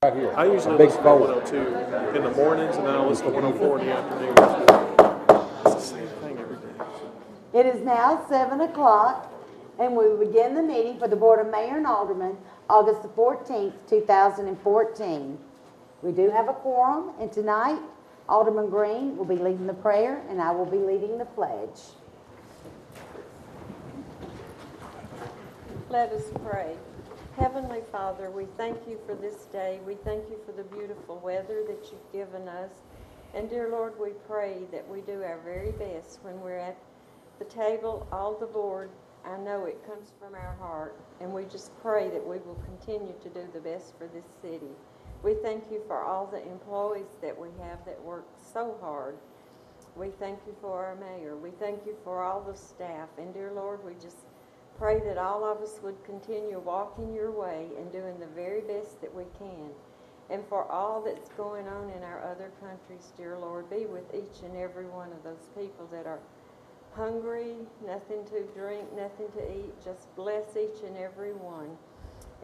Right here. I usually Big listen to fold. 102 in the mornings, and then I listen to 104 in the afternoon. It's the same thing every day. It is now 7 o'clock, and we will begin the meeting for the Board of Mayor and Aldermen, August the 14th, 2014. We do have a quorum, and tonight, Alderman Green will be leading the prayer, and I will be leading the pledge. Let us pray. Heavenly Father, we thank you for this day. We thank you for the beautiful weather that you've given us. And dear Lord, we pray that we do our very best when we're at the table, all the board. I know it comes from our heart. And we just pray that we will continue to do the best for this city. We thank you for all the employees that we have that work so hard. We thank you for our mayor. We thank you for all the staff. And dear Lord, we just pray that all of us would continue walking your way and doing the very best that we can. And for all that's going on in our other countries, dear Lord, be with each and every one of those people that are hungry, nothing to drink, nothing to eat. Just bless each and every one.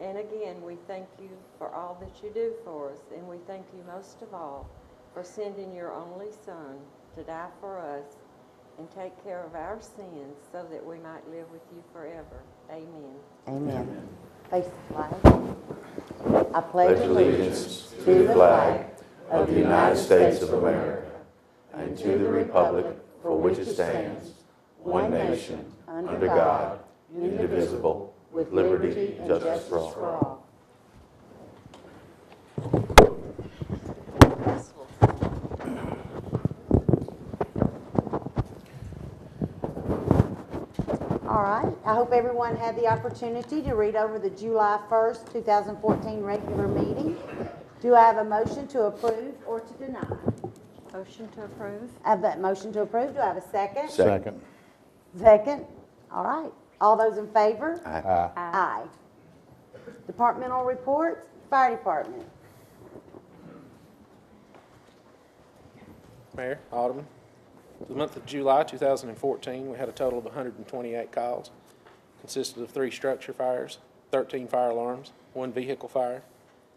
And again, we thank you for all that you do for us. And we thank you most of all for sending your only Son to die for us and take care of our sins so that we might live with you forever. Amen. Amen. Face the flag. I pledge allegiance to the flag of the United States of America and to the republic for which it stands, one nation, under God, indivisible, with liberty and justice for all. All right. I hope everyone had the opportunity to read over the July 1st, 2014 regular meeting. Do I have a motion to approve or to deny? Motion to approve. I have that motion to approve. Do I have a second? Second. Second. All right. All those in favor? Aye. Aye. Departmental reports. Fire Department. Mayor, Alderman. For the month of July 2014, we had a total of 128 calls. Consisted of 3 structure fires, 13 fire alarms, 1 vehicle fire,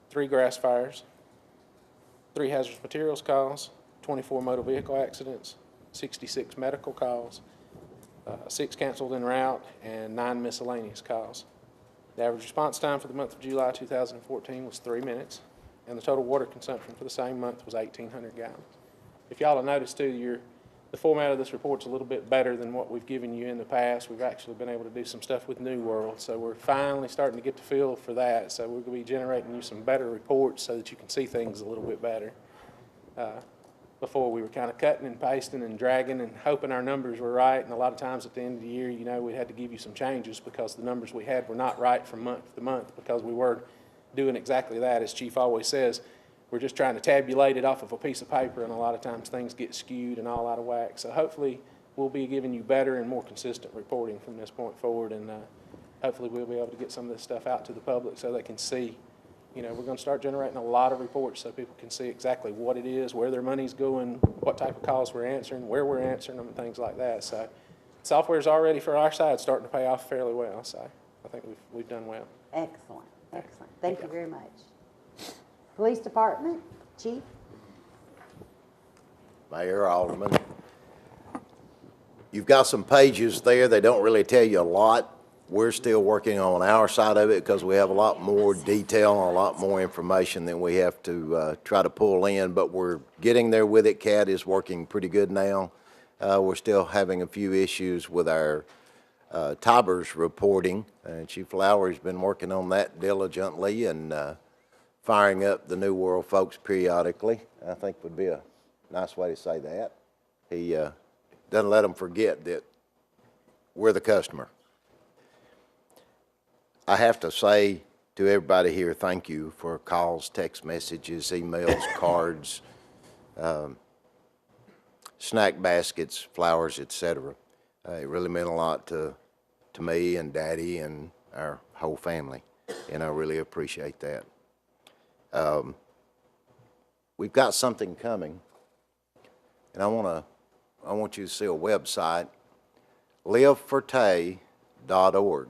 3 grass fires, 3 hazardous materials calls, 24 motor vehicle accidents, 66 medical calls, 6 canceled en route, and 9 miscellaneous calls. The average response time for the month of July 2014 was 3 minutes, and the total water consumption for the same month was 1,800 gallons. If y'all have noticed too, the format of this report's a little bit better than what we've given you in the past. We've actually been able to do some stuff with New World, so we're finally starting to get the feel for that. So we're going to be generating you some better reports so that you can see things a little bit better. Before we were kind of cutting and pasting and dragging and hoping our numbers were right, and a lot of times at the end of the year, you know, we had to give you some changes because the numbers we had were not right from month to month because we were doing exactly that. As Chief always says, we're just trying to tabulate it off of a piece of paper, and a lot of times things get skewed and all out of whack. So hopefully we'll be giving you better and more consistent reporting from this point forward, and hopefully we'll be able to get some of this stuff out to the public so they can see. You know, we're going to start generating a lot of reports so people can see exactly what it is, where their money's going, what type of calls we're answering, where we're answering them, and things like that. So software's already, for our side, starting to pay off fairly well. So I think we've done well. Excellent. Excellent. Thank you very much. Police Department. Chief. Mayor, Alderman, you've got some pages there. They don't really tell you a lot. We're still working on our side of it because we have a lot more detail and a lot more information than we have to try to pull in, but we're getting there with it. CAD is working pretty good now. We're still having a few issues with our TIBERS reporting. Chief Lowry's been working on that diligently and firing up the New World folks periodically, I think would be a nice way to say that. He doesn't let them forget that we're the customer. I have to say to everybody here, thank you for calls, text messages, emails, cards, snack baskets, flowers, etc. It really meant a lot to me and Daddy and our whole family, and I really appreciate that. We've got something coming, and I want you to see a website, livefortay.org.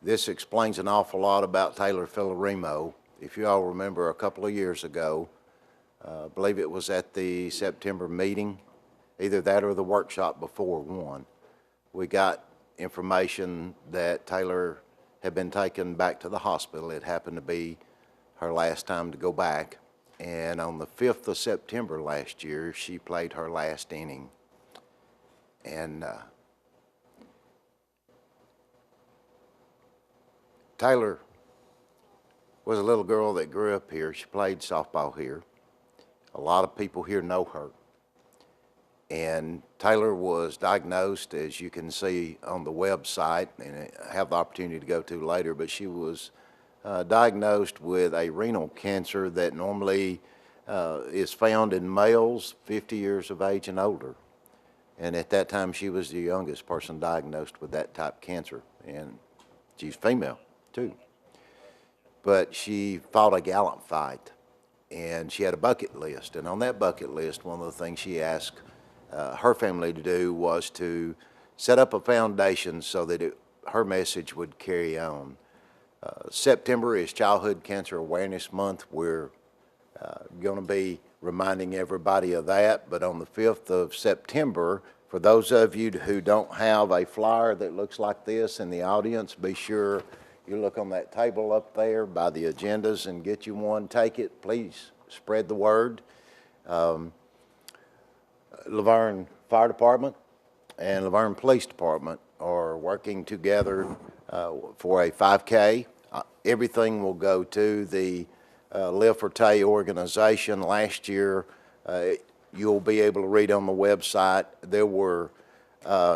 This explains an awful lot about Taylor Filorimo. if you all remember a couple of years ago, I believe it was at the September meeting, either that or the workshop before one, we got information that Taylor had been taken back to the hospital. It happened to be her last time to go back. And on the 5th of September last year, she played her last inning. And Taylor was a little girl that grew up here. She played softball here. A lot of people here know her. And Taylor was diagnosed, as you can see on the website, and I have the opportunity to go to later, but she was diagnosed with a renal cancer that normally is found in males 50 years of age and older. And at that time, she was the youngest person diagnosed with that type of cancer, and she's female too. But she fought a gallant fight, and she had a bucket list, and on that bucket list, one of the things she asked her family to do was to set up a foundation so that her message would carry on. September is Childhood Cancer Awareness Month. We're going to be reminding everybody of that, but on the 5th of September, for those of you who don't have a flyer that looks like this in the audience, be sure you look on that table up there by the agendas and get you one. Take it. Please spread the word. Laverne Fire Department and Laverne Police Department are working together for a 5K. Everything will go to the Live for Tay organization. Last year, you'll be able to read on the website, there were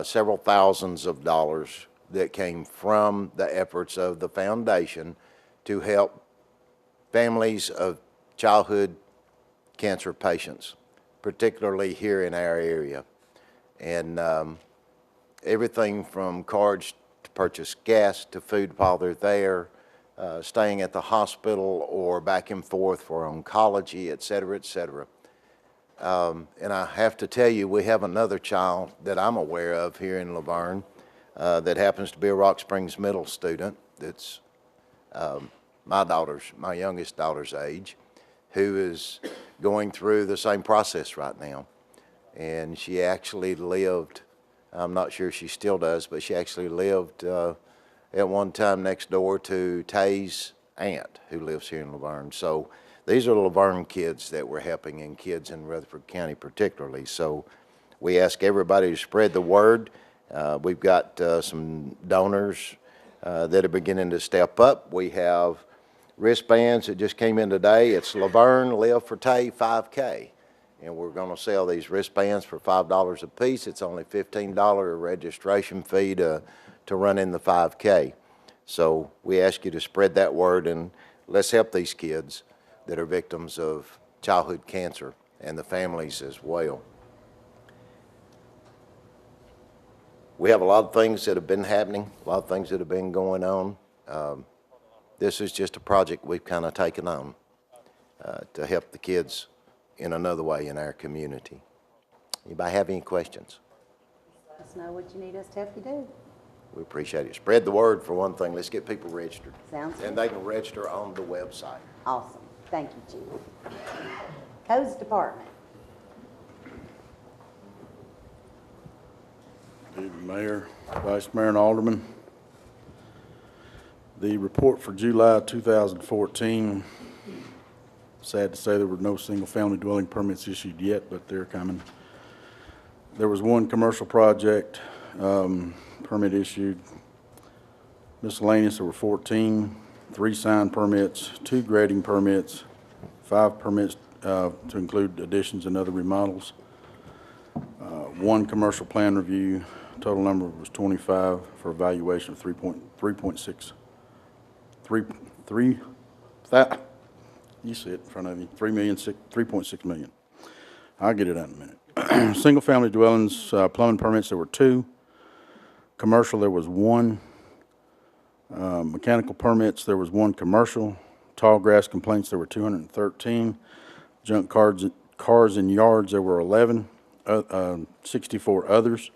several thousands of dollars that came from the efforts of the foundation to help families of childhood cancer patients, particularly here in our area. And everything from cards to purchase gas to food while they're there, staying at the hospital or back and forth for oncology, et cetera, et cetera. And I have to tell you, we have another child that I'm aware of here in Laverne that happens to be a Rock Springs Middle student that's my youngest daughter's age, who is going through the same process right now. And she actually lived, I'm not sure she still does, but she actually lived at one time next door to Tay's aunt who lives here in Laverne. So these are Laverne kids that we're helping, and kids in Rutherford County particularly. So we ask everybody to spread the word. We've got some donors that are beginning to step up. We have wristbands that just came in today. It's Laverne Live for Tay 5K. And we're going to sell these wristbands for $5 a piece. It's only $15 registration fee to run in the 5K. So we ask you to spread that word, and let's help these kids that are victims of childhood cancer and the families as well. We have a lot of things that have been happening, a lot of things that have been going on. This is just a project we've kind of taken on to help the kids in another way in our community. Anybody have any questions? Let us know what you need us to help you do. We appreciate it. Spread the word for one thing. Let's get people registered. Sounds good. And they can register on the website. Awesome. Thank you, Chief. Codes Department. Good evening, Mayor, Vice Mayor, and Aldermen. The report for July 2014, sad to say there were no single-family dwelling permits issued yet, but they're coming. There was one commercial project permit issued. Miscellaneous, there were 14, 3 sign permits, 2 grading permits, 5 permits to include additions and other remodels, 1 commercial plan review. Total number was 25 for evaluation of 3.6. You see it in front of you, 3.6 million. I'll get it out in a minute. Single-family dwellings, plumbing permits, there were 2. Commercial, there was 1. Mechanical permits, there was 1 commercial. Tall grass complaints, there were 213. Junk cars in yards, there were 11. 64 others.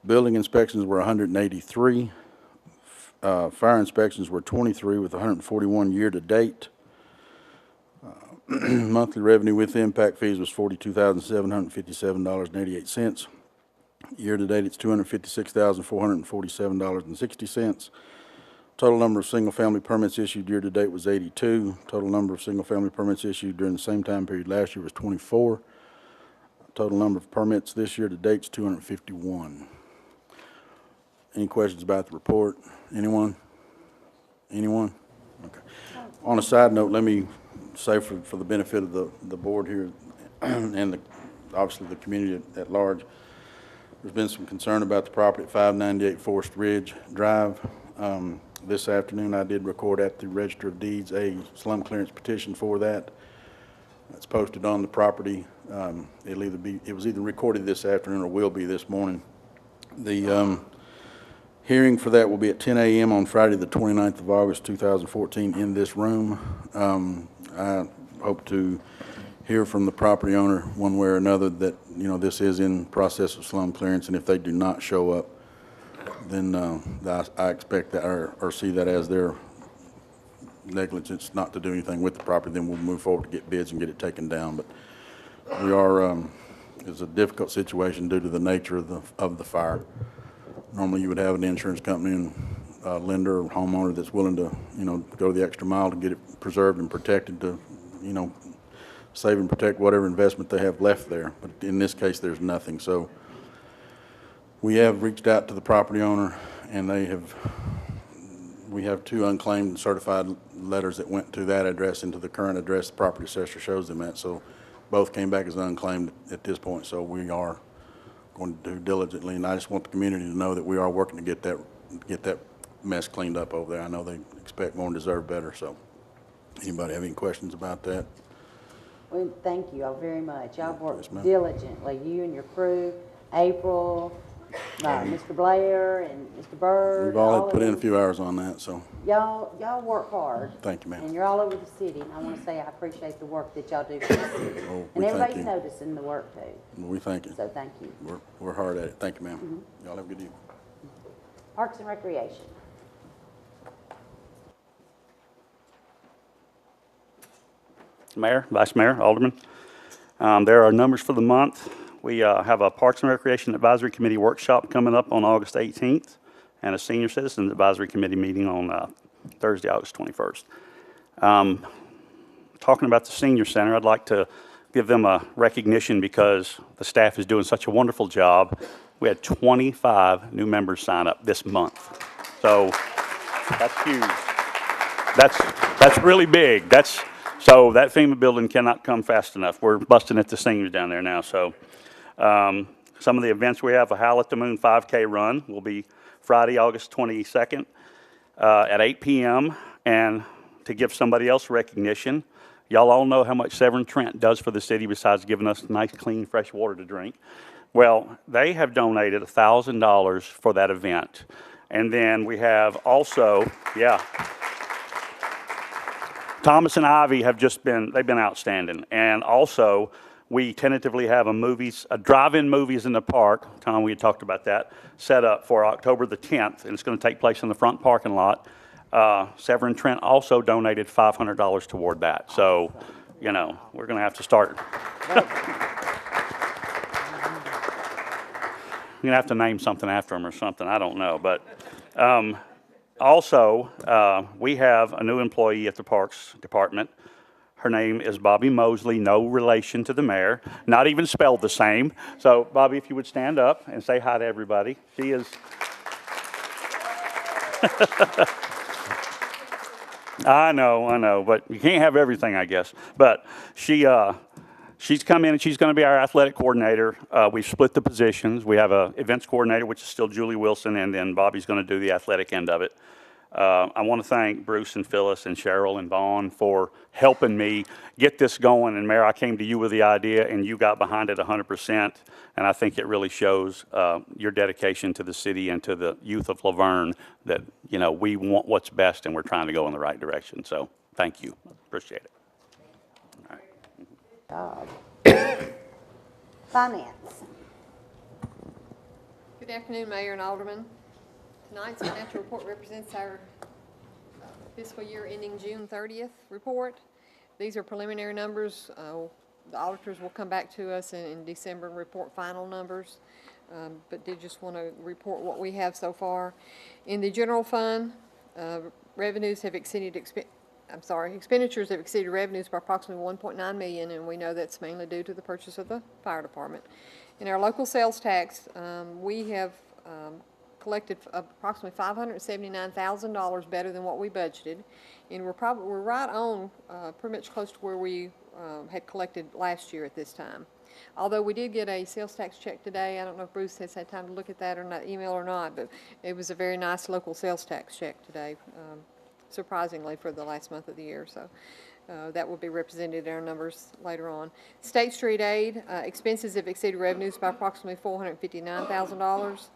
Building inspections were 183. Fire inspections were 23 with 141 year to date. Monthly revenue with impact fees was $42,757.88. Year-to-date, it's $256,447.60. Total number of single-family permits issued year-to-date was 82. Total number of single-family permits issued during the same time period last year was 24. Total number of permits this year to date is 251. Any questions about the report? Anyone? Anyone? Okay. On a side note, let me say for the benefit of the board here and obviously the community at large, there's been some concern about the property at 598 Forest Ridge Drive. This afternoon, I did record at the Register of Deeds a slum clearance petition for that. It's posted on the property. It was either recorded this afternoon or will be this morning. The hearing for that will be at 10 a.m. on Friday, the 29th of August, 2014, in this room. I hope to hear from the property owner one way or another that, this is in process of slum clearance, and if they do not show up, then I expect that or see that as their negligence not to do anything with the property. Then we'll move forward to get bids and get it taken down. But we are, it's a difficult situation due to the nature of the fire. Normally you would have an insurance company and lender or homeowner that's willing to, go the extra mile to get it preserved and protected to, save and protect whatever investment they have left there. But in this case, there's nothing. So we have reached out to the property owner, and we have 2 unclaimed and certified letters that went to that address and to the current address the property assessor shows them at. So both came back as unclaimed at this point. So we are going to do diligently, and I just want the community to know that we are working to get that mess cleaned up over there. I know they expect more and deserve better. So anybody have any questions about that? Well, thank you all very much. Y'all worked Yes, ma'am. diligently, you and your crew, April, Mr. Blair, and Mr. Bird. We've all had of put in a you. few hours on that, so Y'all work hard. thank you, And ma'am. you're all over the city, and I want to say I appreciate the work that y'all do for the city. Oh, And we thank everybody's you. noticing the work too, We thank you. so thank you. We're hard at it. Thank you, ma'am. Y'all have a good evening. Parks and Recreation. Mayor, Vice Mayor, Aldermen. There are numbers for the month. We have a Parks and Recreation Advisory Committee workshop coming up on August 18th and a Senior Citizens Advisory Committee meeting on Thursday, August 21st. Talking about the Senior Center, I'd like to give them a recognition because the staff is doing such a wonderful job. We had 25 new members sign up this month. So that's huge. That's really big. So that FEMA building cannot come fast enough. We're busting at the seniors down there now. So some of the events we have, a Howl at the Moon 5K run will be Friday, August 22nd at 8 p.m. And to give somebody else recognition, y'all all know how much Severn Trent does for the city besides giving us nice, clean, fresh water to drink. Well, they have donated $1,000 for that event. And then we have also, Thomas and Ivy have they've been outstanding. And also, we tentatively have a drive-in movies in the park, Tom, we had talked about that, set up for October the 10th, and it's going to take place in the front parking lot. Severn Trent also donated $500 toward that. So, we're going to have to start. You're going to have to name something after them or something, I don't know. But also, we have a new employee at the Parks Department. Her name is Bobby Mosley, no relation to the mayor, not even spelled the same. So, Bobby, if you would stand up and say hi to everybody. She is... I know, but you can't have everything, I guess. But she's come in and she's going to be our athletic coordinator. We've split the positions. We have an events coordinator, which is still Julie Wilson, and then Bobby's going to do the athletic end of it. I want to thank Bruce and Phyllis and Cheryl and Vaughn for helping me get this going. And Mayor, I came to you with the idea, and you got behind it 100%. And I think it really shows your dedication to the city and to the youth of Laverne that, we want what's best and we're trying to go in the right direction. So thank you. Appreciate it. All right. Finance. Good afternoon, Mayor and Aldermen. Tonight's financial report represents our fiscal year ending June 30th report. These are preliminary numbers. The auditors will come back to us in December and report final numbers, but did just want to report what we have so far. In the general fund, revenues have exceeded expenditures have exceeded revenues by approximately $1.9 million, and we know that's mainly due to the purchase of the fire department. In our local sales tax, we have collected approximately $579,000 better than what we budgeted, and we're right on, pretty much close to where we had collected last year at this time. Although we did get a sales tax check today, I don't know if Bruce has had time to look at that or not, email or not, but it was a very nice local sales tax check today, surprisingly for the last month of the year. So that will be represented in our numbers later on. State street aid expenses have exceeded revenues by approximately $459,000.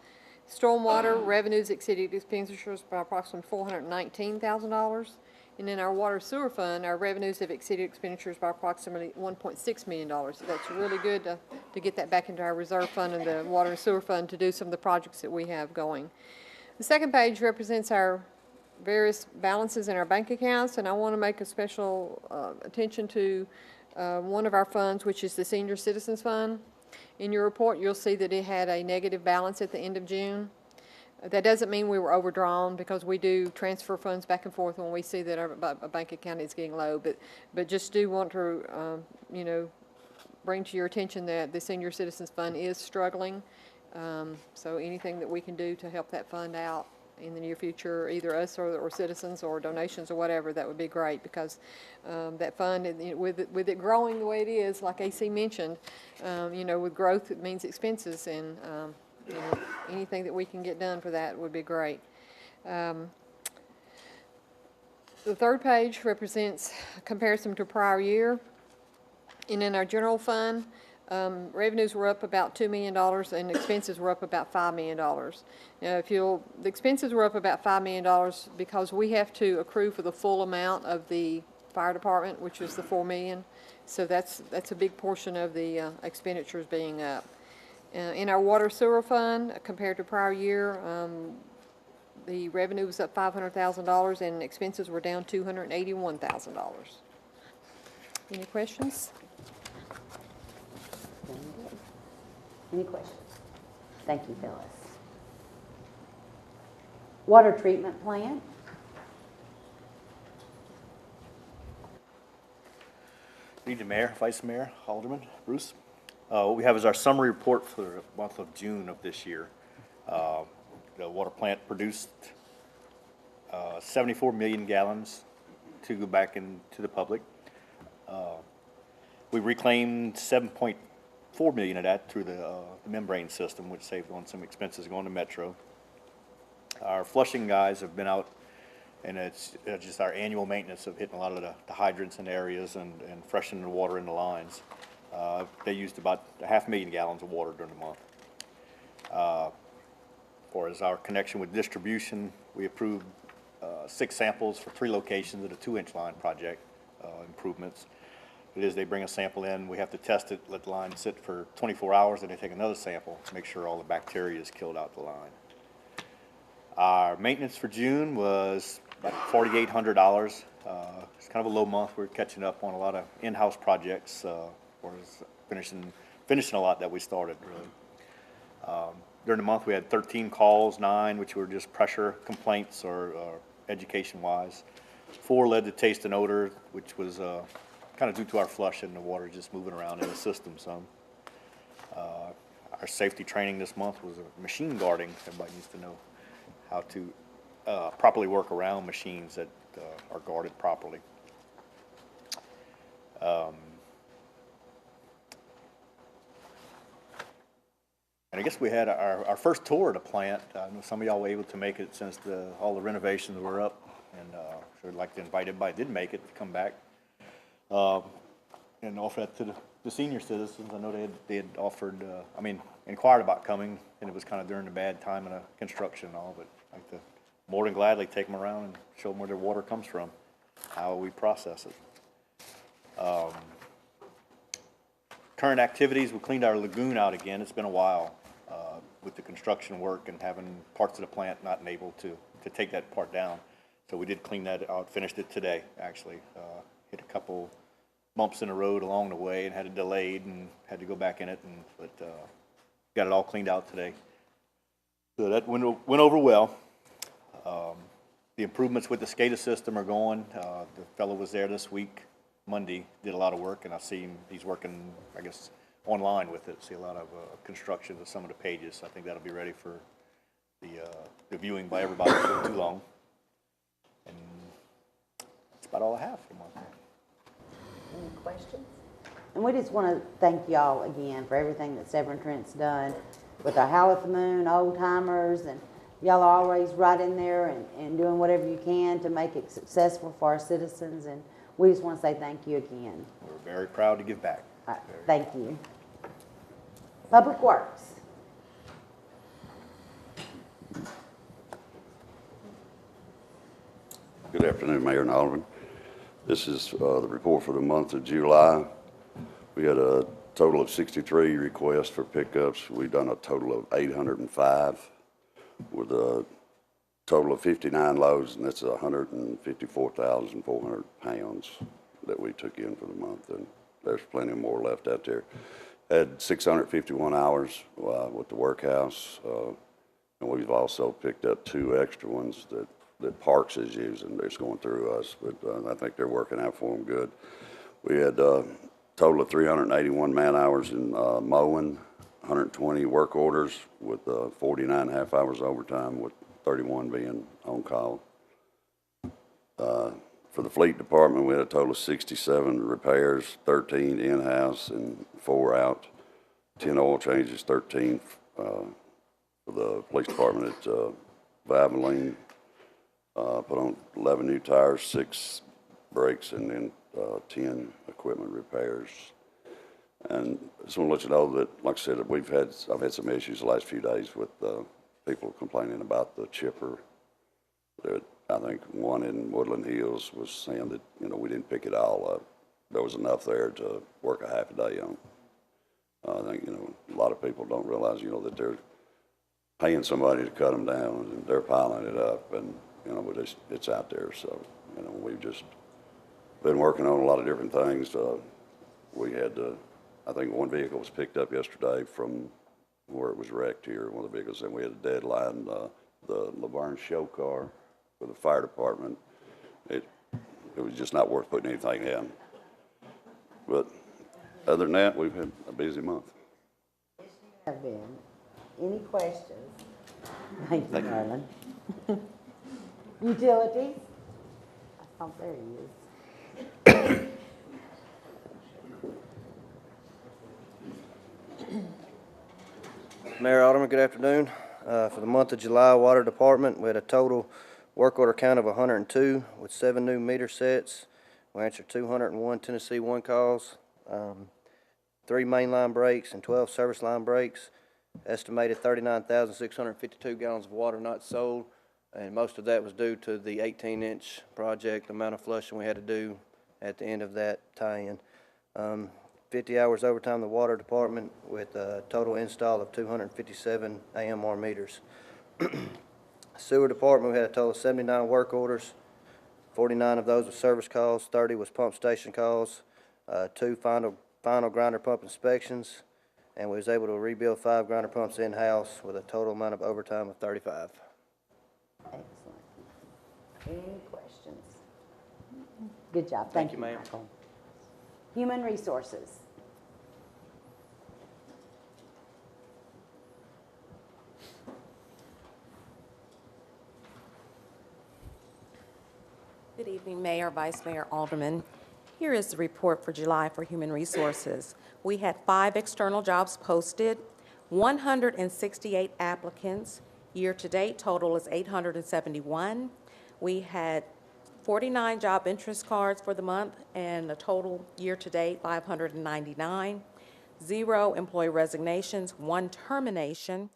Stormwater revenues exceeded expenditures by approximately $419,000. And in our water sewer fund, our revenues have exceeded expenditures by approximately $1.6 million. So that's really good to get that back into our reserve fund and the water and sewer fund to do some of the projects that we have going. The second page represents our various balances in our bank accounts, and I want to make a special attention to one of our funds, which is the Senior Citizens Fund. In your report, you'll see that it had a negative balance at the end of June. That doesn't mean we were overdrawn, because we do transfer funds back and forth when we see that our bank account is getting low. But just do want to, bring to your attention that the Senior Citizens Fund is struggling. So anything that we can do to help that fund out in the near future, either us or citizens or donations or whatever, that would be great, because that fund, with it growing the way it is, like AC mentioned, with growth it means expenses, and anything that we can get done for that would be great. The third page represents a comparison to prior year. And in our general fund, revenues were up about $2 million and expenses were up about $5 million. Now, the expenses were up about $5 million because we have to accrue for the full amount of the fire department, which is the $4 million. So that's a big portion of the expenditures being up. In our water sewer fund, compared to prior year, the revenue was up $500,000 and expenses were down $281,000. Any questions? Any questions? Thank you, Phyllis. Water treatment plant. Good evening, Mayor, Vice Mayor, Alderman, Bruce. What we have is our summary report for the month of June of this year. The water plant produced 74 million gallons to go back into the public. We reclaimed 7.4 million of that through the membrane system, which saved on some expenses going to Metro. Our flushing guys have been out, and it's just our annual maintenance of hitting a lot of the hydrants in areas and freshening the water in the lines. They used about 500,000 gallons of water during the month. For as our connection with distribution, we approved 6 samples for 3 locations of the 2-inch line project improvements. It is they bring a sample in, we have to test it, let the line sit for 24 hours, and they take another sample to make sure all the bacteria is killed out the line. Our maintenance for June was about $4,800. It's kind of a low month. We're catching up on a lot of in-house projects. Finishing a lot that we started, really. During the month, we had 13 calls, 9 which were just pressure complaints or education-wise. 4 led to taste and odor, which was kind of due to our flush and the water just moving around in the system some. Our safety training this month was machine guarding. Everybody needs to know how to properly work around machines that are guarded properly. And I guess we had our first tour of the plant. I know some of y'all were able to make it since all the renovations were up, and so I'd like to invite everybody that did make it to come back and offer that to the senior citizens. I know they had offered, inquired about coming, and it was kind of during the bad time of the construction and all, but I'd like to more than gladly take them around and show them where their water comes from, how we process it. Current activities, we cleaned our lagoon out again. It's been a while with the construction work and having parts of the plant not able to take that part down. So we did clean that out, finished it today, actually. Hit a couple bumps in the road along the way and had it delayed and had to go back in it, but got it all cleaned out today. So that went over well. The improvements with the SCADA system are going. The fellow was there this week, Monday, did a lot of work, and I see him, he's working, I guess, online with it. See a lot of construction of some of the pages. I think that'll be ready for the viewing by everybody before too long. And that's about all I have for Monday. Any questions? And we just want to thank y'all again for everything that Severn Trent's done with our Howl at the Moon, old timers, and y'all are always right in there and doing whatever you can to make it successful for our citizens, and we just want to say thank you again. We're very proud to give back. Thank you. Public Works. Good afternoon, Mayor and Alderman. This is the report for the month of July. We had a total of 63 requests for pickups. We've done a total of 805 with a total of 59 loads, and that's 154,400 pounds that we took in for the month, and there's plenty more left out there. Had 651 hours with the workhouse, and we've also picked up 2 extra ones that Parks is using. They're just going through us, but I think they're working out for them good. We had a total of 381 man hours in mowing, 120 work orders with 49 and a half hours overtime, with 31 being on call. For the fleet department, we had a total of 67 repairs, 13 in-house and 4 out, 10 oil changes, 13 for the police department at Valvoline. Put on 11 new tires, 6 brakes, and then 10 equipment repairs. And I just want to let you know that, like I said, I've had some issues the last few days with people complaining about the chipper. I think one in Woodland Hills was saying that, we didn't pick it all up. There was enough there to work a half a day on. I think, a lot of people don't realize, that they're paying somebody to cut them down, and they're piling it up, and, it's out there. So, we've just been working on a lot of different things. We had, I think one vehicle was picked up yesterday from where it was wrecked here, one of the vehicles, and we had a deadline, the Laverne show car for the fire department. It was just not worth putting anything in. But other than that, we've had a busy month. Have been. Any questions? Thank you, Garland. Utilities? Oh, there he is. Mayor, Alderman, good afternoon. For the month of July, Water Department, we had a total work order count of 102 with 7 new meter sets. We answered 201 Tennessee 1 calls, 3 mainline breaks and 12 service line breaks. Estimated 39,652 gallons of water not sold, and most of that was due to the 18-inch project, the amount of flushing we had to do at the end of that tie-in. 50 hours overtime in the Water Department with a total install of 257 AMR meters. Sewer Department, we had a total of 79 work orders. 49 of those were service calls, 30 was pump station calls, 2 final grinder pump inspections, and we was able to rebuild 5 grinder pumps in-house with a total amount of overtime of 35. Excellent. Any questions? Good job. Thank you, ma'am. Michael. Human Resources. Good evening, Mayor, Vice Mayor, Alderman. Here is the report for July for Human Resources. We had 5 external jobs posted, 168 applicants. Year-to-date total is 871. We had 49 job interest cards for the month, and a total year-to-date 599. 0 employee resignations, 1 termination,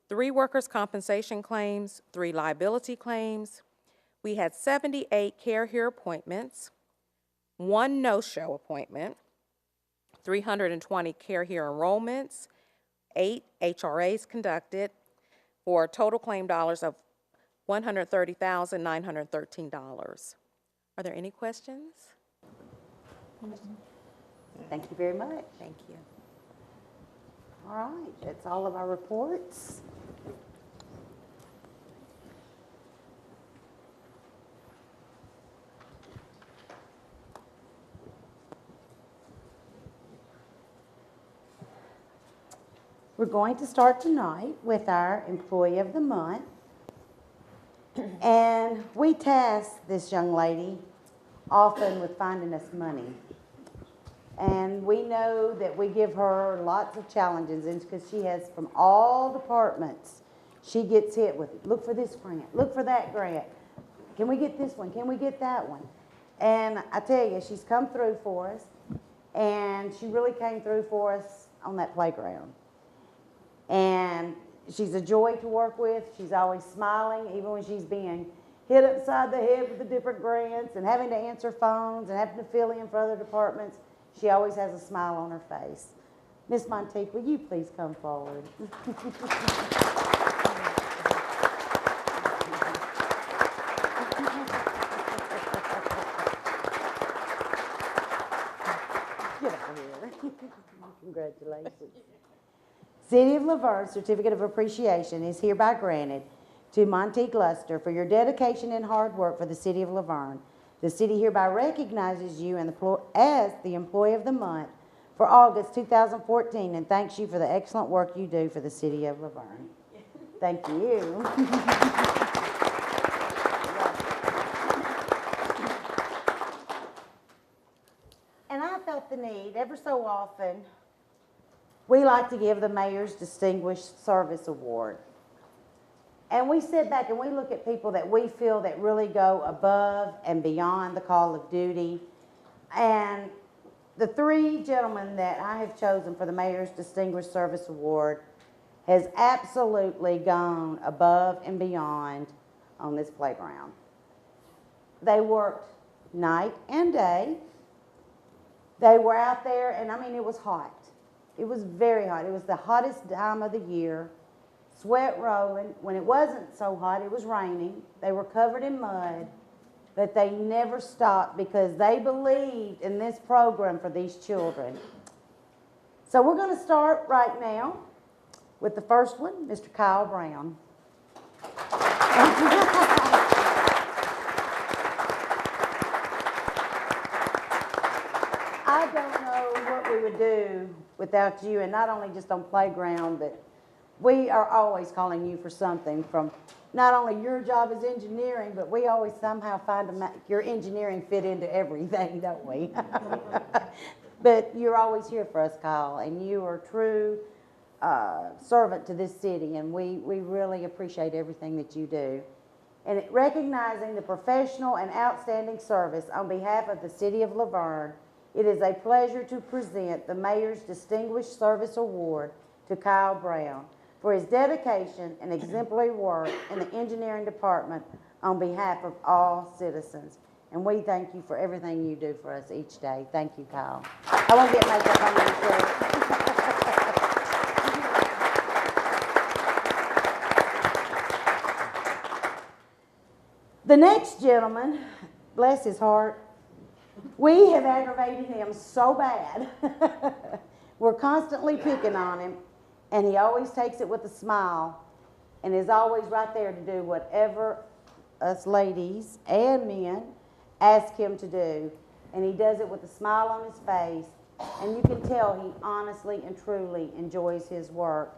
3 workers' compensation claims, 3 liability claims. We had 78 care here appointments, 1 no-show appointment, 320 care here enrollments, 8 HRAs conducted, for total claim dollars of $130,913. Are there any questions? Thank you very much. Thank you. All right, that's all of our reports. We're going to start tonight with our Employee of the Month. And we task this young lady often with finding us money. And we know that we give her lots of challenges, and because she has from all departments, she gets hit with, look for this grant, look for that grant. Can we get this one? Can we get that one? And I tell you, she's come through for us, and she really came through for us on that playground. And she's a joy to work with. She's always smiling, even when she's being hit upside the head with the different grants and having to answer phones and having to fill in for other departments. She always has a smile on her face. Miss Monteith, will you please come forward? Get over here. Congratulations. City of Laverne Certificate of Appreciation is hereby granted to Monteith Luster for your dedication and hard work for the City of Laverne. The city hereby recognizes you as the Employee of the Month for August 2014 and thanks you for the excellent work you do for the City of Laverne. Thank you. And I felt the need, ever so often, we like to give the Mayor's Distinguished Service Award. And we sit back and we look at people that we feel that really go above and beyond the call of duty. And the three gentlemen that I have chosen for the Mayor's Distinguished Service Award has absolutely gone above and beyond on this playground. They worked night and day. They were out there, and I mean, it was hot. It was very hot. It was the hottest time of the year. Sweat rolling. When it wasn't so hot, it was raining. They were covered in mud, but they never stopped because they believed in this program for these children. So we're going to start right now with the first one, Mr. Kyle Brown. I don't know what we would do without you, and not only just on playground, but we are always calling you for something from not only your job as engineering, but we always somehow find your engineering fit into everything, don't we? But you're always here for us, Kyle, and you are a true servant to this city, and we really appreciate everything that you do. And recognizing the professional and outstanding service on behalf of the City of Laverne, it is a pleasure to present the Mayor's Distinguished Service Award to Kyle Brown for his dedication and exemplary work in the engineering department on behalf of all citizens. And we thank you for everything you do for us each day. Thank you, Kyle. I won't get makeup on your shirt. The next gentleman, bless his heart, we have aggravated him so bad. We're constantly picking on him, and he always takes it with a smile and is always right there to do whatever us ladies and men ask him to do. And he does it with a smile on his face, and you can tell he honestly and truly enjoys his work.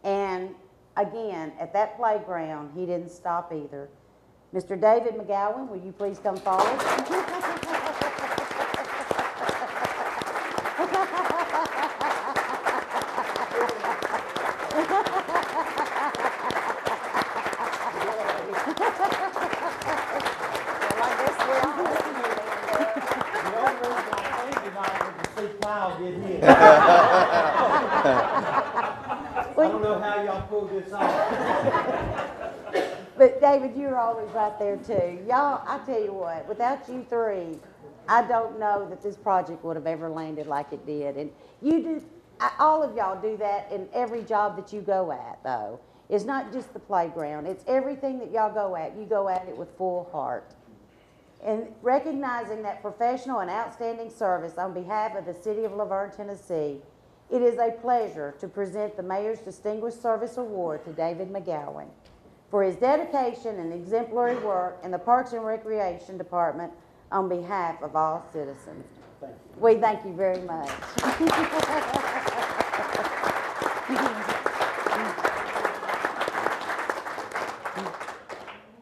And again, at that playground, he didn't stop either. Mr. David McGowan, will you please come forward? I don't know how y'all pulled this off. But David, you're always right there too. Y'all, I tell you what, without you three, I don't know that this project would have ever landed like it did. And you do, all of y'all do that in every job that you go at, though. It's not just the playground. It's everything that y'all go at. You go at it with full heart. in recognizing that professional and outstanding service on behalf of the City of Laverne, Tennessee, it is a pleasure to present the Mayor's Distinguished Service Award to David McGowan for his dedication and exemplary work in the Parks and Recreation Department on behalf of all citizens. We thank you very much.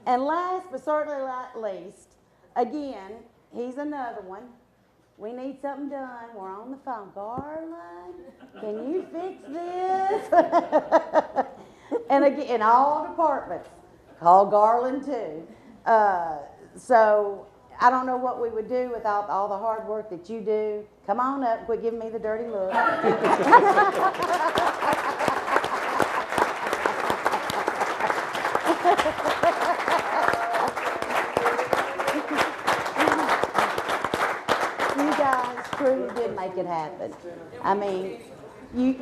And last but certainly not least, again, he's another one. We need something done. We're on the phone. Garland, can you fix this? And again, in all departments, call Garland too. So I don't know what we would do without all the hard work that you do. Come on up, quit giving me the dirty look. You guys truly did make it happen. I mean, it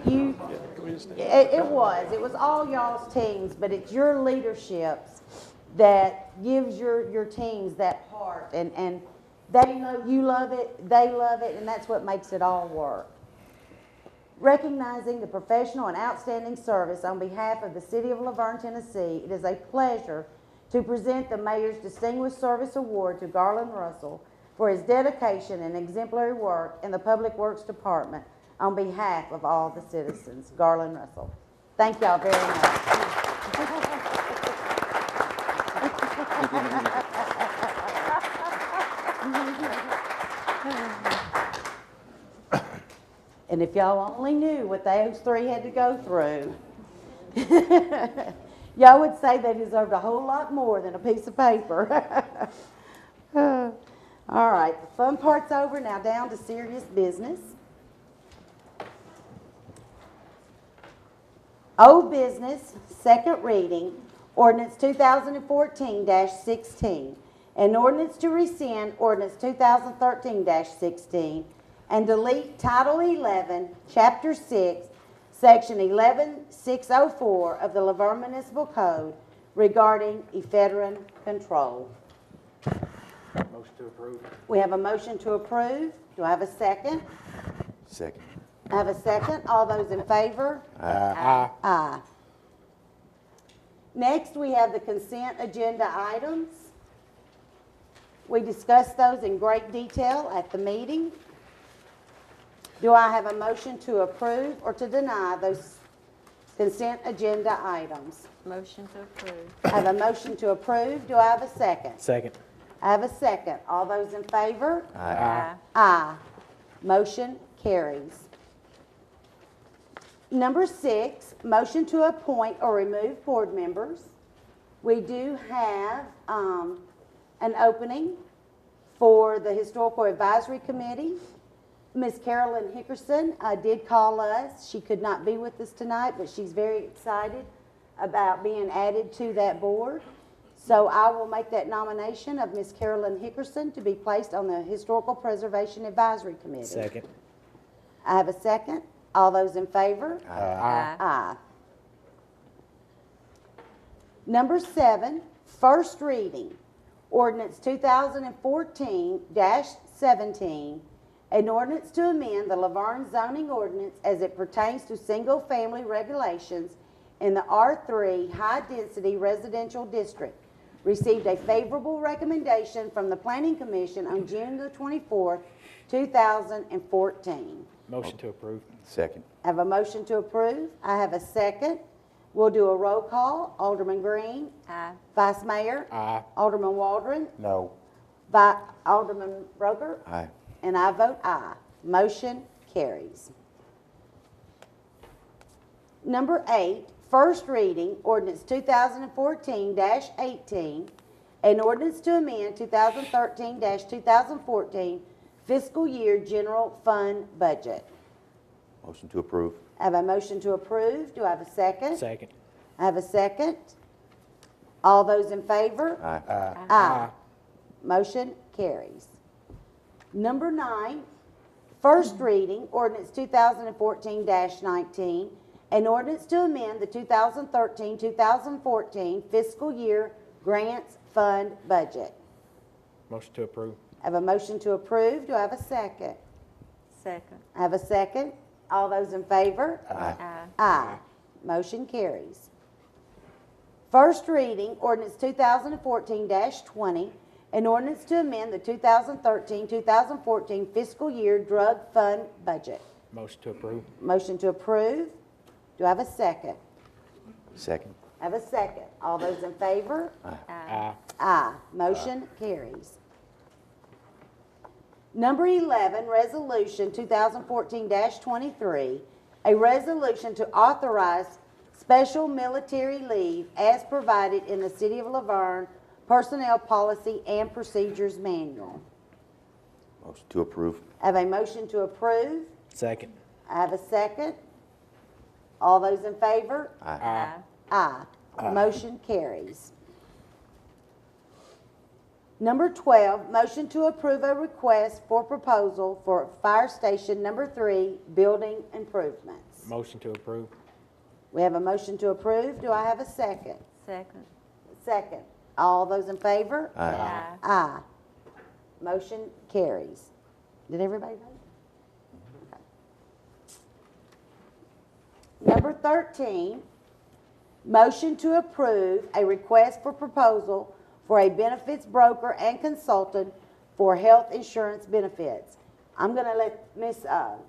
was all y'all's teams, but it's your leaderships that gives your teams that heart, and they know you love it, they love it, and that's what makes it all work. Recognizing the professional and outstanding service on behalf of the City of Laverne, Tennessee, it is a pleasure to present the Mayor's Distinguished Service Award to Garland Russell for his dedication and exemplary work in the Public Works Department on behalf of all the citizens. Garland Russell. Thank y'all very much. And if y'all only knew what those three had to go through, y'all would say they deserved a whole lot more than a piece of paper. All right, the fun part's over, now down to serious business. Old business, second reading, ordinance 2014-16, an ordinance to rescind ordinance 2013-16 and delete Title 11, Chapter 6, Section 11604 of the Laverne Municipal Code regarding ephedrine control. Motion to approve. We have a motion to approve. Do I have a second? Second. I have a second. All those in favor? Aye. Aye. Next, we have the consent agenda items. We discussed those in great detail at the meeting. Do I have a motion to approve or to deny those consent agenda items? Motion to approve. I have a motion to approve. Do I have a second? Second. I have a second. All those in favor? Aye. Aye. Motion carries. Number 6, motion to appoint or remove board members. We do have an opening for the Historical Advisory Committee. Ms. Carolyn Hickerson did call us. She could not be with us tonight, but she's very excited about being added to that board. So I will make that nomination of Ms. Carolyn Hickerson to be placed on the Historical Preservation Advisory Committee. Second. I have a second. All those in favor? Aye. Aye. Number 7, first reading, ordinance 2014-17, an ordinance to amend the Laverne zoning ordinance as it pertains to single-family regulations in the R3 high-density residential district. Received a favorable recommendation from the Planning Commission on June the 24th, 2014. Motion to approve. Second. I have a motion to approve. I have a second. We'll do a roll call. Alderman Green. Aye. Vice Mayor. Aye. Alderman Waldron. No. Alderman Roker. Aye. And I vote aye. Motion carries. Number 8, first reading, ordinance 2014-18, an ordinance to amend 2013-2014 fiscal year general fund budget. Motion to approve. I have a motion to approve. Do I have a second? Second. I have a second. All those in favor? Aye. Aye. Motion carries. Number 9, first reading, ordinance 2014-19, an ordinance to amend the 2013-2014 fiscal year grants fund budget. Motion to approve. I have a motion to approve. Do I have a second? Second. I have a second. All those in favor? Aye. Aye. Motion carries. First reading, ordinance 2014-20, an ordinance to amend the 2013-2014 fiscal year drug fund budget. Motion to approve. Motion to approve. Do I have a second? Second. I have a second. All those in favor? Aye. Aye. Motion carries. Number 11, Resolution 2014-23, a resolution to authorize special military leave as provided in the City of Laverne Personnel Policy and Procedures Manual. Motion to approve. I have a motion to approve. Second. I have a second. All those in favor? Aye. Aye. Motion carries. Number 12, motion to approve a request for proposal for Fire Station Number 3 building improvements. Motion to approve. We have a motion to approve. Do I have a second? Second. Second. All those in favor? Aye. Aye. Motion carries. Did everybody vote? Okay. Number 13, motion to approve a request for proposal for a benefits broker and consultant for health insurance benefits. I'm going to let Miss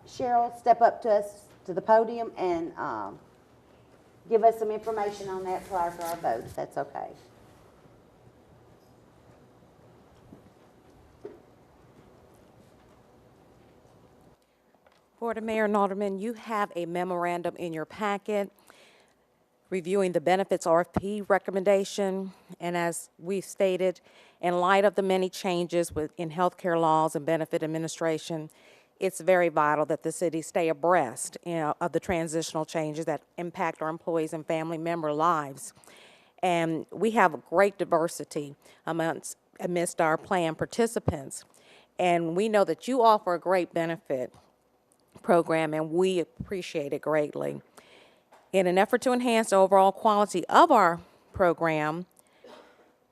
Cheryl step up to us to the podium and give us some information on that prior to our vote, if that's okay. Board of Mayor and Aldermen, you have a memorandum in your packet reviewing the benefits RFP recommendation. And as we've stated, in light of the many changes in healthcare laws and benefit administration, it's very vital that the city stay abreast, of the transitional changes that impact our employees and family member lives. And we have great diversity amidst our plan participants. And we know that you offer a great benefit program, and we appreciate it greatly. In an effort to enhance the overall quality of our program,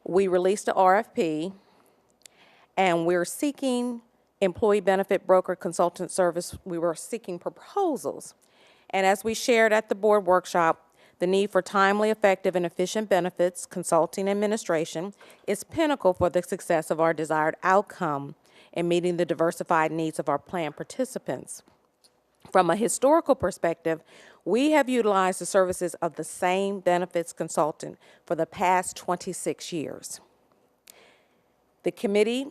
we released an RFP, and we're seeking employee benefit broker consultant service. We were seeking proposals. And as we shared at the board workshop, the need for timely, effective, and efficient benefits consulting administration is pinnacle for the success of our desired outcome in meeting the diversified needs of our plan participants. From a historical perspective, we have utilized the services of the same benefits consultant for the past 26 years. The committee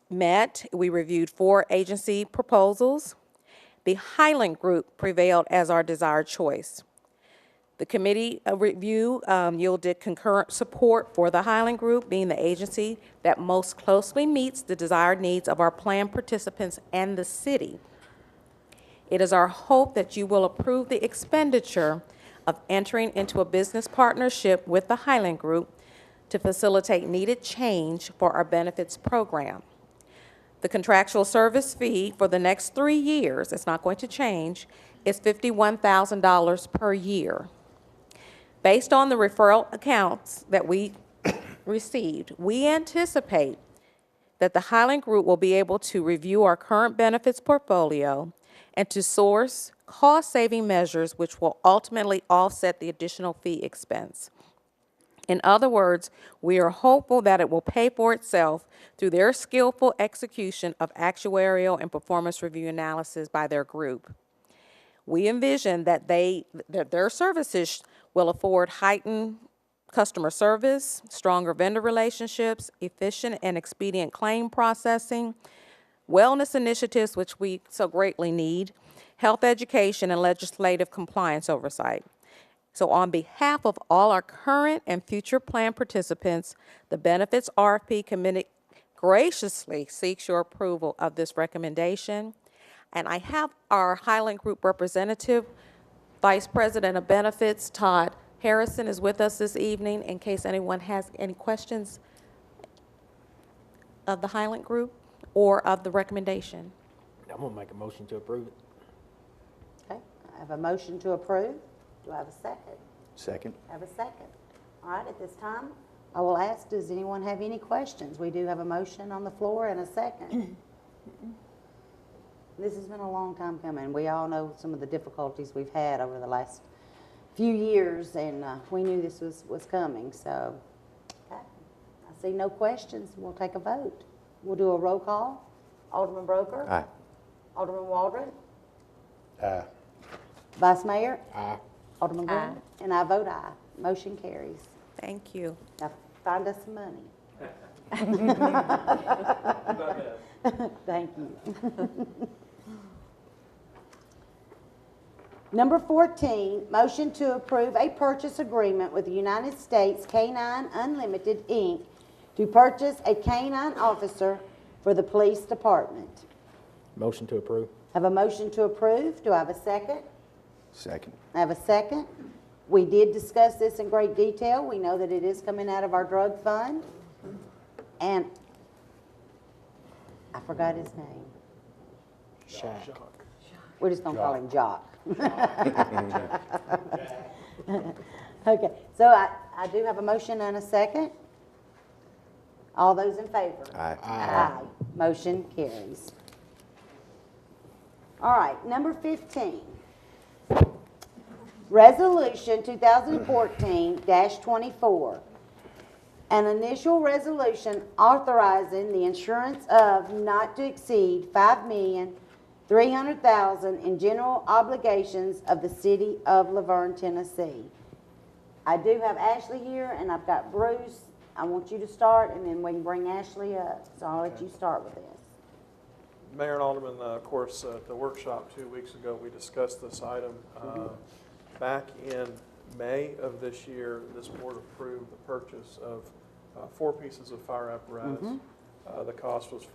met, we reviewed 4 agency proposals. The Highland Group prevailed as our desired choice. The committee review yielded concurrent support for the Highland Group being the agency that most closely meets the desired needs of our plan participants and the city. It is our hope that you will approve the expenditure of entering into a business partnership with the Highland Group to facilitate needed change for our benefits program. The contractual service fee for the next 3 years, it's not going to change, is $51,000 per year. Based on the referral accounts that we received, we anticipate that the Highland Group will be able to review our current benefits portfolio and to source cost-saving measures which will ultimately offset the additional fee expense. In other words, we are hopeful that it will pay for itself through their skillful execution of actuarial and performance review analysis by their group. We envision that their services will afford heightened customer service, stronger vendor relationships, efficient and expedient claim processing, wellness initiatives, which we so greatly need, health education, and legislative compliance oversight. So on behalf of all our current and future plan participants, the Benefits RFP Committee graciously seeks your approval of this recommendation. And I have our Highland Group representative, Vice President of Benefits, Todd Harrison, is with us this evening in case anyone has any questions of the Highland Group or of the recommendation. I'm gonna make a motion to approve it. Okay, I have a motion to approve. Do I have a second? Second. I have a second. All right, at this time, I will ask, does anyone have any questions? We do have a motion on the floor and a second. This has been a long time coming. We all know some of the difficulties we've had over the last few years, and we knew this was coming, so. Okay. I see no questions. We'll take a vote. We'll do a roll call. Alderman Broker? Aye. Alderman Waldron? Aye. Vice Mayor? Aye. Alderman Gordon? And I vote aye. Motion carries. Thank you. Now, find us some money. Thank you. Number 14, motion to approve a purchase agreement with the United States Canine Unlimited, Inc. to purchase a canine officer for the police department. Motion to approve. Have a motion to approve. Do I have a second? Second. I have a second. We did discuss this in great detail. We know that it is coming out of our drug fund. And I forgot his name. Shaq. We're just gonna call him Jock. Okay, so I do have a motion and a second. All those in favor? Aye. Aye. Motion carries. All right, number 15. Resolution 2014-24. An initial resolution authorizing the insurance of not to exceed $5,300,000 in general obligations of the city of Laverne, Tennessee. I do have Ashley here, and I've got Bruce. I want you to start, and then we can bring Ashley up. So I'll let you start with this. Mayor and Alderman, of course, at the workshop 2 weeks ago, we discussed this item. Back in May of this year, this board approved the purchase of 4 pieces of fire apparatus. The cost was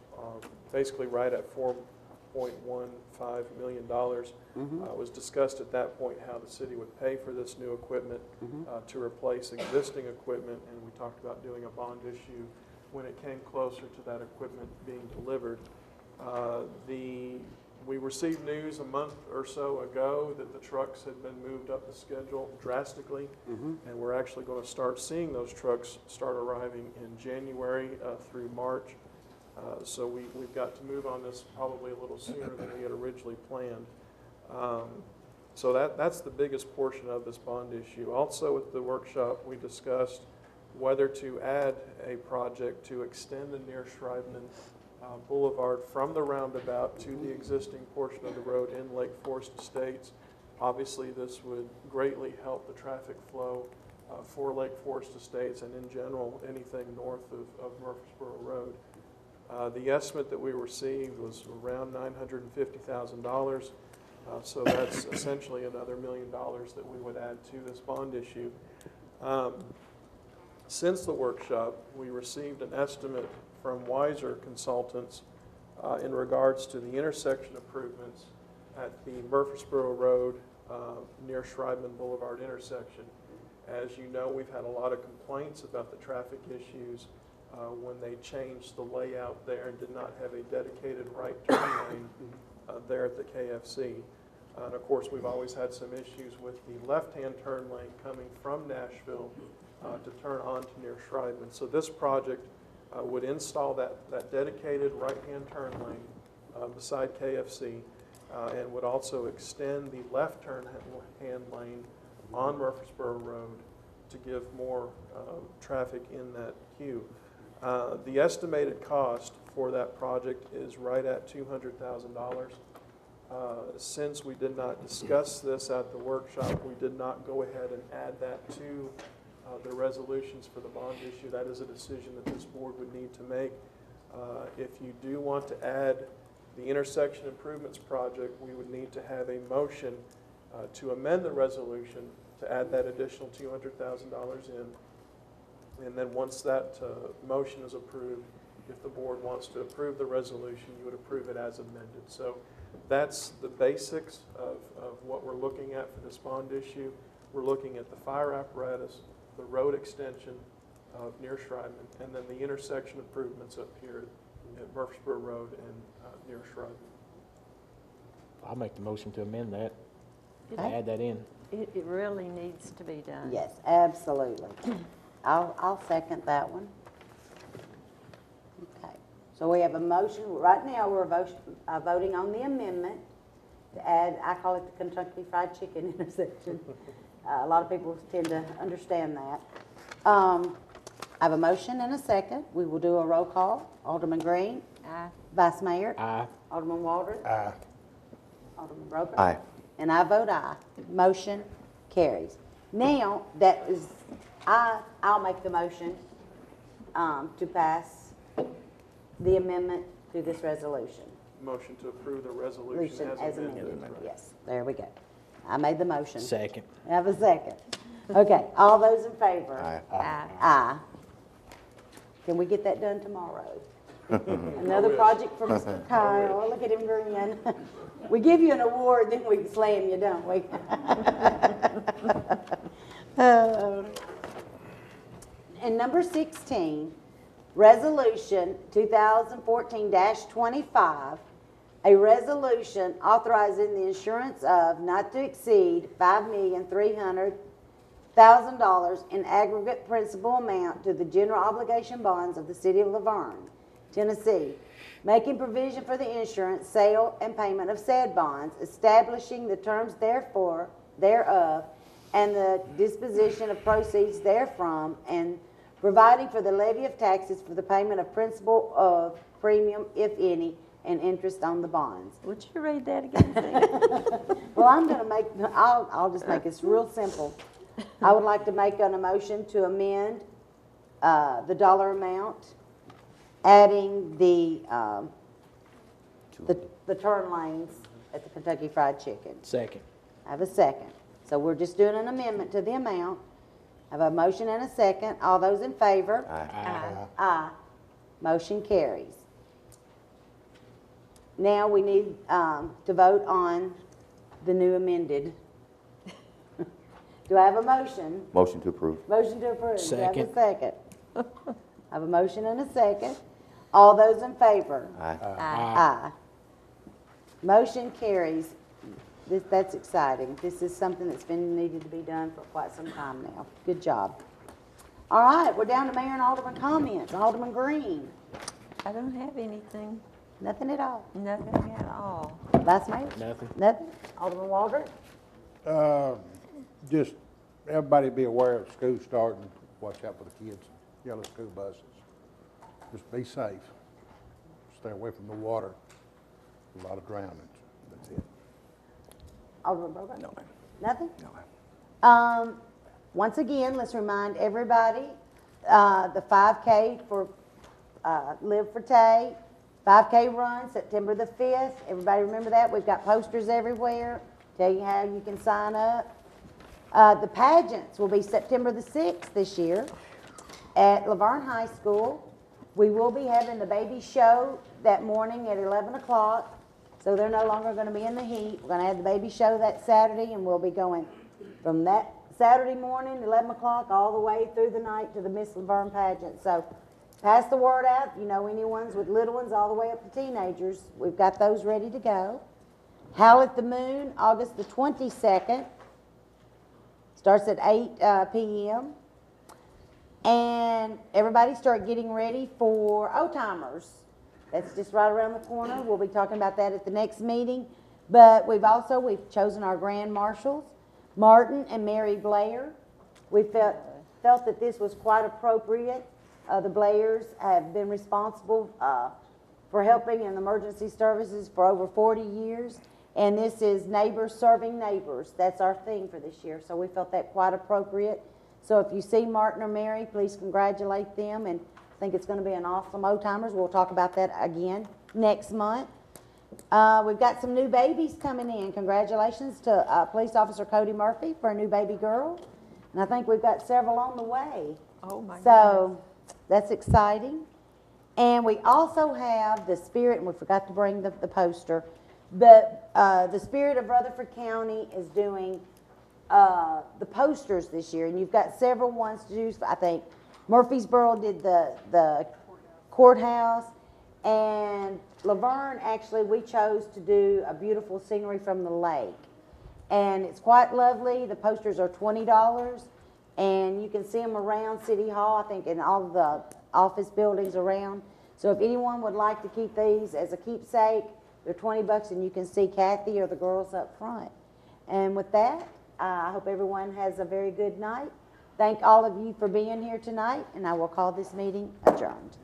basically right at $4.15 million. It was discussed at that point how the city would pay for this new equipment to replace existing equipment, and we talked about doing a bond issue when it came closer to that equipment being delivered. We received news a month or so ago that the trucks had been moved up the schedule drastically, and we're actually going to start seeing those trucks start arriving in January through March. So we've got to move on this probably a little sooner than we had originally planned. So that's the biggest portion of this bond issue. Also at the workshop, we discussed whether to add a project to extend the near Schreibman Boulevard from the roundabout to the existing portion of the road in Lake Forest Estates. Obviously, this would greatly help the traffic flow for Lake Forest Estates and in general anything north of Murfreesboro Road. The estimate that we received was around $950,000, so that's essentially another $1 million that we would add to this bond issue. Since the workshop, we received an estimate from Weiser Consultants in regards to the intersection improvements at the Murfreesboro Road near Schreibman Boulevard intersection. As you know, we've had a lot of complaints about the traffic issues when they changed the layout there and did not have a dedicated right turn lane there at the KFC. And of course, we've always had some issues with the left-hand turn lane coming from Nashville to turn onto near Schreibman. So this project would install that dedicated right-hand turn lane beside KFC and would also extend the left turn hand lane on Murfreesboro Road to give more traffic in that queue. The estimated cost for that project is right at $200,000. Since we did not discuss this at the workshop, we did not go ahead and add that to the resolutions for the bond issue. That is a decision that this board would need to make. If you do want to add the intersection improvements project, we would need to have a motion to amend the resolution to add that additional $200,000 in. And then once that motion is approved, if the board wants to approve the resolution, you would approve it as amended. So that's the basics of what we're looking at for this bond issue. We're looking at the fire apparatus, the road extension of near Schreibman, and then the intersection improvements up here at Murfreesboro Road and near Schreibman. I'll make the motion to amend that, Okay. add that in. It really needs to be done. Yes, absolutely. I'll second that one. Okay, so we have a motion, right now, we're voting on the amendment to add, I call it the Kentucky Fried Chicken intersection. A lot of people tend to understand that. I have a motion and a second. We will do a roll call. Alderman Green? Aye. Vice Mayor? Aye. Alderman Waldron? Aye. Alderman Roker? Aye. And I vote aye. Motion carries. Now, I'll make the motion to pass the amendment to this resolution. Motion to approve the resolution as amended. Yes, there we go. I made the motion. Second. Have a second. Okay, all those in favor? Aye. Aye. Can we get that done tomorrow? Another project for Mr. Kyle. Look at him grin. We give you an award, then we slam you, don't we? And number 16, Resolution 2014-25, a resolution authorizing the insurance of not to exceed $5,300,000 in aggregate principal amount to the general obligation bonds of the city of Laverne, Tennessee, making provision for the insurance, sale, and payment of said bonds, establishing the terms thereof, and the disposition of proceeds therefrom, and providing for the levy of taxes for the payment of principal of premium, if any, and interest on the bonds. Would you read that again, please? Well, I'll just make this real simple. I would like to make an emotion to amend the dollar amount, adding the turn lanes at the Kentucky Fried Chicken. Second. I have a second. So we're just doing an amendment to the amount. I have a motion and a second. All those in favor? Aye. Aye. Motion carries. Now we need to vote on the new amended. Do I have a motion? Motion to approve. Motion to approve. Do I have Second. a second? I have a motion and a second. All those in favor? Aye. Aye. Motion carries. That's exciting. This is something that's been needed to be done for quite some time now. Good job. All right, we're down to Mayor and Alderman comments. Alderman Green. I don't have anything, Nothing at all. nothing at all. Vice Mayor? Nothing. Nothing? Alderman Waldron? Just, everybody be aware of school starting, watch out for the kids, yellow school buses. Just be safe. Stay away from the water. A lot of drownings. That's it. Alderman Bogart? No, ma'am. Nothing? No, ma'am. Once again, let's remind everybody, the 5K for Live for Tay, 5K run, September the 5th. Everybody remember that? We've got posters everywhere. Tell you how you can sign up. The pageants will be September the 6th this year at Laverne High School. We will be having the baby show that morning at 11 o'clock, so they're no longer going to be in the heat. We're going to have the baby show that Saturday, and we'll be going from that Saturday morning, 11 o'clock, all the way through the night to the Miss Laverne pageant. So pass the word out. You know, any ones with little ones all the way up to teenagers, we've got those ready to go. Howl at the Moon, August the 22nd. Starts at 8 p.m. And everybody start getting ready for Old-Timers. That's just right around the corner. We'll be talking about that at the next meeting. But we've chosen our grand marshals, Martin and Mary Blair. We felt that this was quite appropriate. The Blairs have been responsible for helping in emergency services for over 40 years. And this is neighbors serving neighbors. That's our theme for this year. So we felt that quite appropriate. So if you see Martin or Mary, please congratulate them. And I think it's going to be an awesome Old-Timers. We'll talk about that again next month. We've got some new babies coming in. Congratulations to Police Officer Cody Murphy for a new baby girl. And I think we've got several on the way. Oh, my goodness. So that's exciting. And we also have the Spirit, and we forgot to bring the poster, but the Spirit of Rutherford County is doing the posters this year, and you've got several ones to choose. I think Murfreesboro did the courthouse, and Laverne, actually, we chose to do a beautiful scenery from the lake. And it's quite lovely. The posters are $20, And you can see them around City Hall, I think in all of the office buildings around. So if anyone would like to keep these as a keepsake, they're $20 and you can see Kathy or the girls up front. And with that, I hope everyone has a very good night. Thank all of you for being here tonight, and I will call this meeting adjourned.